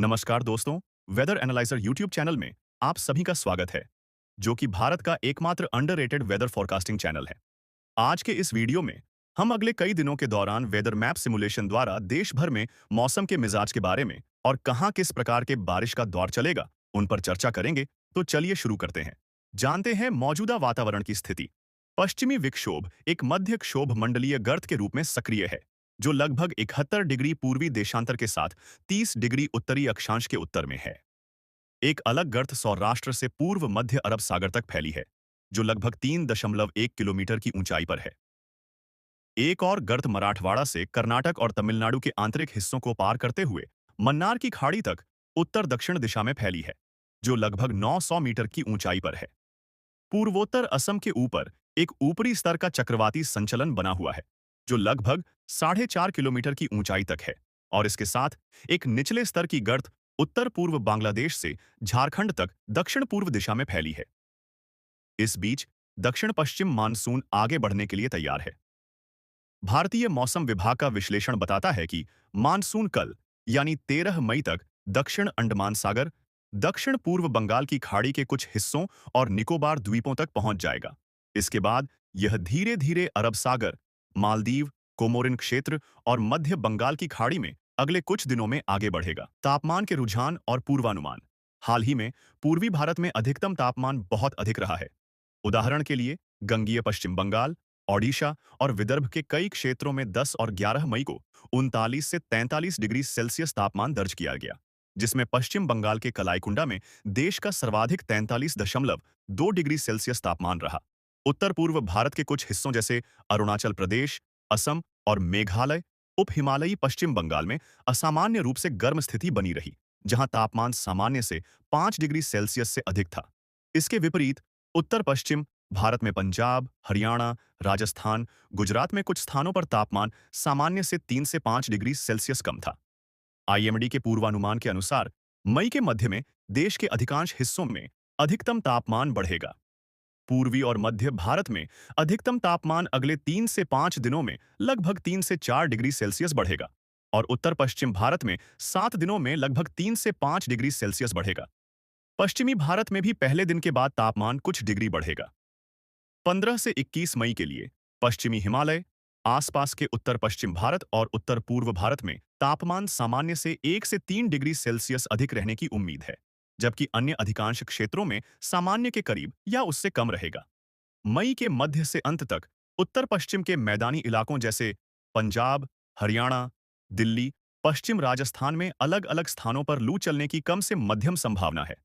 नमस्कार दोस्तों, weather analyser YouTube channel में आप सभी का स्वागत है, जो कि भारत का एकमात्र अंडररेटेड वेदर फोरकास्टिंग चैनल है। आज के इस वीडियो में हम अगले कई दिनों के दौरान वेदर मैप सिमुलेशन द्वारा देश भर में मौसम के मिजाज के बारे में और कहां किस प्रकार के बारिश का दौर चलेगा, उन पर चर्चा करेंगे। तो चलिए शुरू करते हैं। जानते हैं मौजूदा वातावरण की स्थिति। पश्चिमी विक्षोभ एक मध्य क्षोभ मंडलीय गर्त के रूप में सक्रिय है, जो लगभग 71 डिग्री पूर्वी देशांतर के साथ 30 डिग्री उत्तरी अक्षांश के उत्तर में है। एक अलग गर्त सौराष्ट्र से पूर्व मध्य अरब सागर तक फैली है, जो लगभग 3.1 किलोमीटर की ऊंचाई पर है। एक और गर्त मराठवाड़ा से कर्नाटक और तमिलनाडु के आंतरिक हिस्सों को पार करते हुए मन्नार की खाड़ी तक उत्तर दक्षिण दिशा में फैली है, जो लगभग 900 मीटर की ऊंचाई पर है। पूर्वोत्तर असम के ऊपर एक ऊपरी स्तर का चक्रवाती संचलन बना हुआ है, जो लगभग 4.5 किलोमीटर की ऊंचाई तक है, और इसके साथ एक निचले स्तर की गर्त उत्तर पूर्व बांग्लादेश से झारखंड तक दक्षिण पूर्व दिशा में फैली है। इस बीच दक्षिण पश्चिम मानसून आगे बढ़ने के लिए तैयार है। भारतीय मौसम विभाग का विश्लेषण बताता है कि मानसून कल यानी 13 मई तक दक्षिण अंडमान सागर, दक्षिण पूर्व बंगाल की खाड़ी के कुछ हिस्सों और निकोबार द्वीपों तक पहुंच जाएगा। इसके बाद यह धीरे धीरे अरब सागर, मालदीव, कोमोरिन क्षेत्र और मध्य बंगाल की खाड़ी में अगले कुछ दिनों में आगे बढ़ेगा। तापमान के रुझान और पूर्वानुमान। हाल ही में पूर्वी भारत में अधिकतम तापमान बहुत अधिक रहा है। उदाहरण के लिए गंगीय पश्चिम बंगाल, ओडिशा और विदर्भ के कई क्षेत्रों में 10 और 11 मई को 39 से 43 डिग्री सेल्सियस तापमान दर्ज किया गया, जिसमें पश्चिम बंगाल के कलाईकुंडा में देश का सर्वाधिक 43.2 डिग्री सेल्सियस तापमान रहा। उत्तर पूर्व भारत के कुछ हिस्सों जैसे अरुणाचल प्रदेश, असम और मेघालय, उप हिमालयी पश्चिम बंगाल में असामान्य रूप से गर्म स्थिति बनी रही, जहां तापमान सामान्य से 5 डिग्री सेल्सियस से अधिक था। इसके विपरीत उत्तर पश्चिम भारत में पंजाब, हरियाणा, राजस्थान, गुजरात में कुछ स्थानों पर तापमान सामान्य से 3 से 5 डिग्री सेल्सियस कम था। आईएमडी के पूर्वानुमान के अनुसार मई के मध्य में देश के अधिकांश हिस्सों में अधिकतम तापमान बढ़ेगा। पूर्वी और मध्य भारत में अधिकतम तापमान अगले 3 से 5 दिनों में लगभग 3 से 4 डिग्री सेल्सियस बढ़ेगा, और उत्तर पश्चिम भारत में 7 दिनों में लगभग 3 से 5 डिग्री सेल्सियस बढ़ेगा। पश्चिमी भारत में भी पहले दिन के बाद तापमान कुछ डिग्री बढ़ेगा। 15 से 21 मई के लिए पश्चिमी हिमालय, आसपास के उत्तर पश्चिम भारत और उत्तर पूर्व भारत में तापमान सामान्य से 1 से 3 डिग्री सेल्सियस अधिक रहने की उम्मीद है, जबकि अन्य अधिकांश क्षेत्रों में सामान्य के करीब या उससे कम रहेगा। मई के मध्य से अंत तक उत्तर पश्चिम के मैदानी इलाकों जैसे पंजाब, हरियाणा, दिल्ली, पश्चिम राजस्थान में अलग-अलग स्थानों पर लू चलने की कम से मध्यम संभावना है।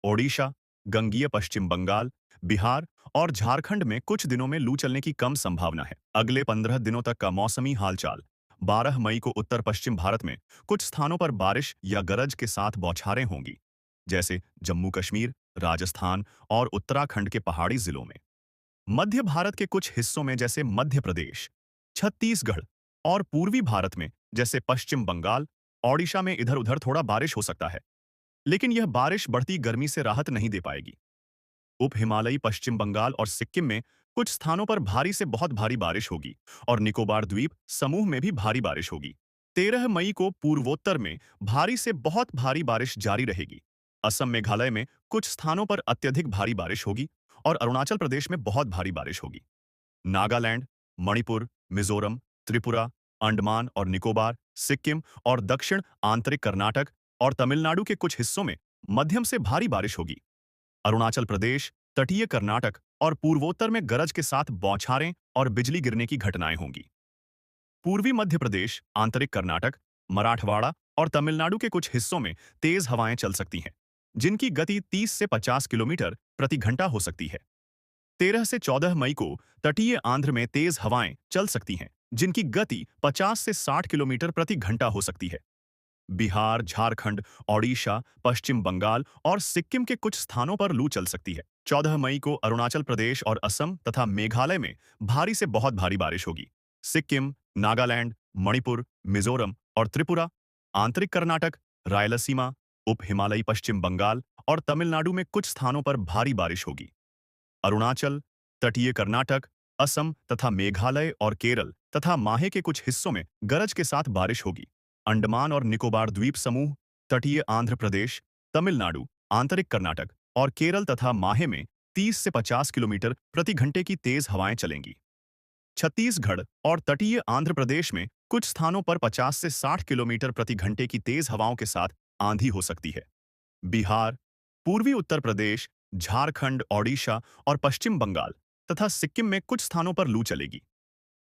ओडिशा, गंगीय पश्चिम बंगाल, बिहार और झारखंड में कुछ दिनों में लू चलने की कम संभावना है। अगले 15 दिनों तक का मौसमी हालचाल। 12 मई को उत्तर पश्चिम भारत में कुछ स्थानों पर बारिश या गरज के साथ बौछारें होंगी, जैसे जम्मू कश्मीर, राजस्थान और उत्तराखंड के पहाड़ी जिलों में। मध्य भारत के कुछ हिस्सों में जैसे मध्य प्रदेश, छत्तीसगढ़ और पूर्वी भारत में जैसे पश्चिम बंगाल, ओडिशा में इधर-उधर थोड़ा बारिश हो सकता है, लेकिन यह बारिश बढ़ती गर्मी से राहत नहीं दे पाएगी। उप हिमालयी पश्चिम बंगाल और सिक्किम में कुछ स्थानों पर भारी से बहुत भारी बारिश होगी, और निकोबार द्वीप समूह में भी भारी बारिश होगी। 13 मई को पूर्वोत्तर में भारी से बहुत भारी बारिश जारी रहेगी। असम मेघालय में कुछ स्थानों पर अत्यधिक भारी बारिश होगी, और अरुणाचल प्रदेश में बहुत भारी बारिश होगी। नागालैंड, मणिपुर, मिजोरम, त्रिपुरा, अंडमान और निकोबार, सिक्किम और दक्षिण आंतरिक कर्नाटक और तमिलनाडु के कुछ हिस्सों में मध्यम से भारी बारिश होगी। अरुणाचल प्रदेश, तटीय कर्नाटक और पूर्वोत्तर में गरज के साथ बौछारें और बिजली गिरने की घटनाएं होंगी। पूर्वी मध्य प्रदेश, आंतरिक कर्नाटक, मराठवाड़ा और तमिलनाडु के कुछ हिस्सों में तेज हवाएं चल सकती हैं, जिनकी गति 30 से 50 किलोमीटर प्रति घंटा हो सकती है। 13 से 14 मई को तटीय आंध्र में तेज हवाएं चल सकती हैं, जिनकी गति 50 से 60 किलोमीटर प्रति घंटा हो सकती है। बिहार, झारखंड, ओडिशा, पश्चिम बंगाल और सिक्किम के कुछ स्थानों पर लू चल सकती है। 14 मई को अरुणाचल प्रदेश और असम तथा मेघालय में भारी से बहुत भारी बारिश होगी। सिक्किम, नागालैंड, मणिपुर, मिजोरम और त्रिपुरा, आंतरिक कर्नाटक, रायलसीमा, उप हिमालयी पश्चिम बंगाल और तमिलनाडु में कुछ स्थानों पर भारी बारिश होगी। अरुणाचल, तटीय कर्नाटक, असम तथा मेघालय और केरल तथा माहे के कुछ हिस्सों में गरज के साथ बारिश होगी। अंडमान और निकोबार द्वीप समूह, तटीय आंध्र प्रदेश, तमिलनाडु, आंतरिक कर्नाटक और केरल तथा माहे में 30 से 50 किलोमीटर प्रति घंटे की तेज हवाएं चलेंगी। छत्तीसगढ़ और तटीय आंध्र प्रदेश में कुछ स्थानों पर 50 से 60 किलोमीटर प्रति घंटे की तेज हवाओं के साथ आंधी हो सकती है। बिहार, पूर्वी उत्तर प्रदेश, झारखंड, ओडिशा और पश्चिम बंगाल तथा सिक्किम में कुछ स्थानों पर लू चलेगी।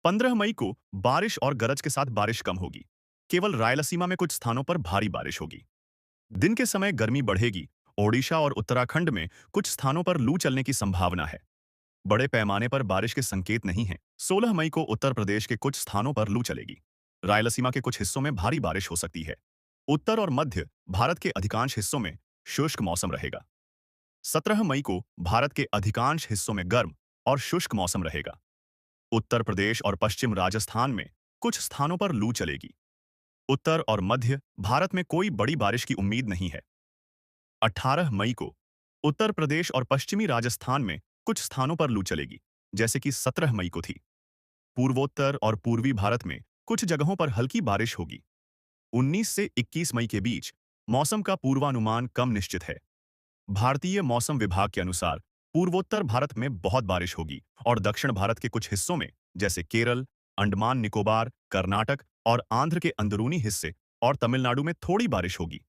15 मई को बारिश और गरज के साथ बारिश कम होगी। केवल रायलसीमा में कुछ स्थानों पर भारी बारिश होगी। दिन के समय गर्मी बढ़ेगी। ओडिशा और उत्तराखंड में कुछ स्थानों पर लू चलने की संभावना है। बड़े पैमाने पर बारिश के संकेत नहीं हैं। 16 मई को उत्तर प्रदेश के कुछ स्थानों पर लू चलेगी। रायलसीमा के कुछ हिस्सों में भारी बारिश हो सकती है। उत्तर और मध्य भारत के अधिकांश हिस्सों में शुष्क मौसम रहेगा। 17 मई को भारत के अधिकांश हिस्सों में गर्म और शुष्क मौसम रहेगा। उत्तर प्रदेश और पश्चिम राजस्थान में कुछ स्थानों पर लू चलेगी। उत्तर और मध्य भारत में कोई बड़ी बारिश की उम्मीद नहीं है। 18 मई को उत्तर प्रदेश और पश्चिमी राजस्थान में कुछ स्थानों पर लू चलेगी, जैसे कि 17 मई को थी। पूर्वोत्तर और पूर्वी भारत में कुछ जगहों पर हल्की बारिश होगी। 19 से 21 मई के बीच मौसम का पूर्वानुमान कम निश्चित है। भारतीय मौसम विभाग के अनुसार पूर्वोत्तर भारत में बहुत बारिश होगी और दक्षिण भारत के कुछ हिस्सों में, जैसे केरल, अंडमान निकोबार, कर्नाटक और आंध्र के अंदरूनी हिस्से और तमिलनाडु में थोड़ी बारिश होगी।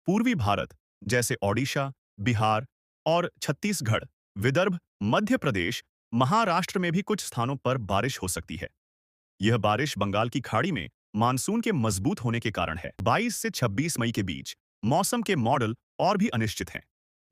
पूर्वी भारत, जैसे ओडिशा, बिहार और छत्तीसगढ़, विदर्भ, मध्य प्रदेश, महाराष्ट्र में भी कुछ स्थानों पर बारिश हो सकती है। यह बारिश बंगाल की खाड़ी में मानसून के मजबूत होने के कारण है। 22 से 26 मई के बीच मौसम के मॉडल और भी अनिश्चित हैं।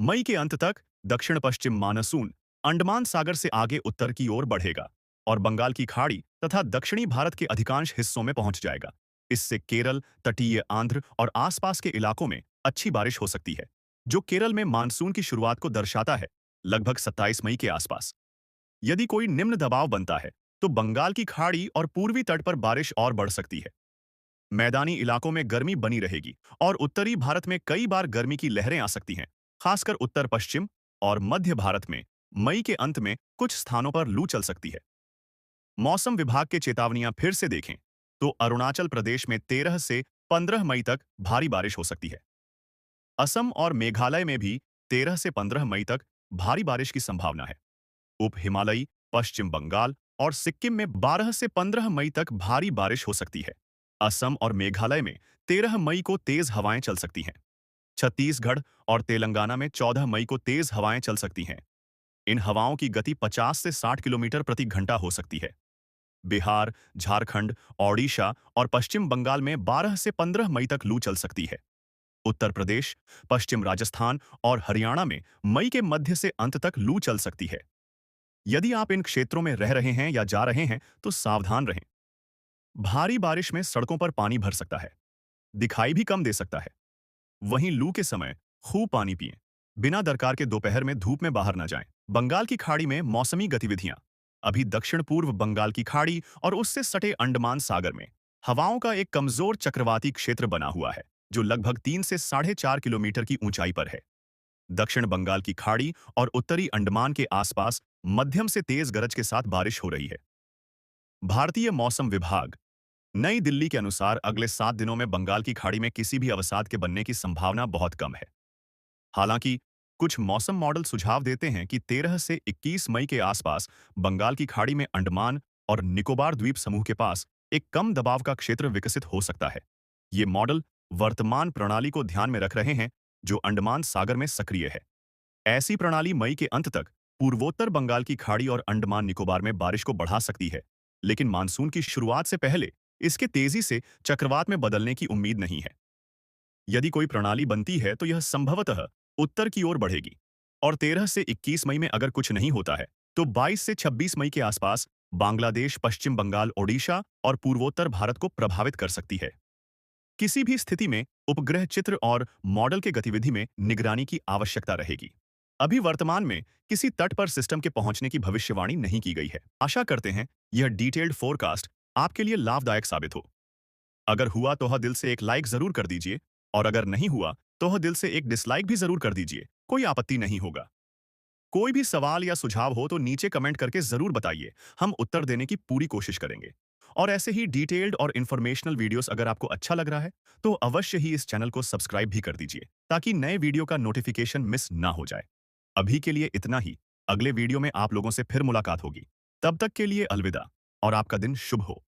मई के अंत तक दक्षिण पश्चिम मानसून अंडमान सागर से आगे उत्तर की ओर बढ़ेगा और बंगाल की खाड़ी तथा दक्षिणी भारत के अधिकांश हिस्सों में पहुंच जाएगा। इससे केरल, तटीय आंध्र और आसपास के इलाकों में अच्छी बारिश हो सकती है, जो केरल में मानसून की शुरुआत को दर्शाता है, लगभग 27 मई के आसपास। यदि कोई निम्न दबाव बनता है, तो बंगाल की खाड़ी और पूर्वी तट पर बारिश और बढ़ सकती है। मैदानी इलाकों में गर्मी बनी रहेगी और उत्तरी भारत में कई बार गर्मी की लहरें आ सकती हैं, खासकर उत्तर पश्चिम और मध्य भारत में मई के अंत में कुछ स्थानों पर लू चल सकती है। मौसम विभाग के चेतावनियां फिर से देखें तो अरुणाचल प्रदेश में 13 से 15 मई तक भारी बारिश हो सकती है। असम और मेघालय में भी 13 से 15 मई तक भारी बारिश की संभावना है। उप हिमालयी, पश्चिम बंगाल और सिक्किम में 12 से 15 मई तक भारी बारिश हो सकती है। असम और मेघालय में 13 मई को तेज हवाएं चल सकती हैं। छत्तीसगढ़ और तेलंगाना में 14 मई को तेज हवाएं चल सकती हैं। इन हवाओं की गति 50 से 60 किलोमीटर प्रति घंटा हो सकती है। बिहार, झारखंड, ओडिशा और पश्चिम बंगाल में 12 से 15 मई तक लू चल सकती है। उत्तर प्रदेश, पश्चिम राजस्थान और हरियाणा में मई के मध्य से अंत तक लू चल सकती है। यदि आप इन क्षेत्रों में रह रहे हैं या जा रहे हैं, तो सावधान रहें। भारी बारिश में सड़कों पर पानी भर सकता है, दिखाई भी कम दे सकता है। वहीं लू के समय खूब पानी पिएं। बिना दरकार के दोपहर में धूप में बाहर न जाएं। बंगाल की खाड़ी में मौसमी गतिविधियां। अभी दक्षिण पूर्व बंगाल की खाड़ी और उससे सटे अंडमान सागर में हवाओं का एक कमजोर चक्रवाती क्षेत्र बना हुआ है, जो लगभग 3 से 4.5 किलोमीटर की ऊंचाई पर है। दक्षिण बंगाल की खाड़ी और उत्तरी अंडमान के आसपास मध्यम से तेज गरज के साथ बारिश हो रही है। भारतीय मौसम विभाग नई दिल्ली के अनुसार अगले 7 दिनों में बंगाल की खाड़ी में किसी भी अवसाद के बनने की संभावना बहुत कम है। हालांकि कुछ मौसम मॉडल सुझाव देते हैं कि 13 से 21 मई के आसपास बंगाल की खाड़ी में अंडमान और निकोबार द्वीप समूह के पास एक कम दबाव का क्षेत्र विकसित हो सकता है। ये मॉडल वर्तमान प्रणाली को ध्यान में रख रहे हैं, जो अंडमान सागर में सक्रिय है। ऐसी प्रणाली मई के अंत तक पूर्वोत्तर बंगाल की खाड़ी और अंडमान निकोबार में बारिश को बढ़ा सकती है, लेकिन मानसून की शुरुआत से पहले इसके तेजी से चक्रवात में बदलने की उम्मीद नहीं है। यदि कोई प्रणाली बनती है तो यह संभवतः उत्तर की ओर बढ़ेगी और 13 से 21 मई में अगर कुछ नहीं होता है तो 22 से 26 मई के आसपास बांग्लादेश, पश्चिम बंगाल, ओडिशा और पूर्वोत्तर भारत को प्रभावित कर सकती है। किसी भी स्थिति में उपग्रह चित्र और मॉडल के गतिविधि में निगरानी की आवश्यकता रहेगी। अभी वर्तमान में किसी तट पर सिस्टम के पहुंचने की भविष्यवाणी नहीं की गई है। आशा करते हैं यह डिटेल्ड फोरकास्ट आपके लिए लाभदायक साबित हो। अगर हुआ तो दिल से एक लाइक जरूर कर दीजिए और अगर नहीं हुआ तो दिल से एक डिसलाइक भी जरूर कर दीजिए। कोई आपत्ति नहीं होगा। कोई भी सवाल या सुझाव हो तो नीचे कमेंट करके जरूर बताइए। हम उत्तर देने की पूरी कोशिश करेंगे। और ऐसे ही डिटेल्ड और इन्फॉर्मेशनल वीडियोस अगर आपको अच्छा लग रहा है, तो अवश्य ही इस चैनल को सब्सक्राइब भी कर दीजिए, ताकि नए वीडियो का नोटिफिकेशन मिस ना हो जाए। अभी के लिए इतना ही। अगले वीडियो में आप लोगों से फिर मुलाकात होगी। तब तक के लिए अलविदा और आपका दिन शुभ हो।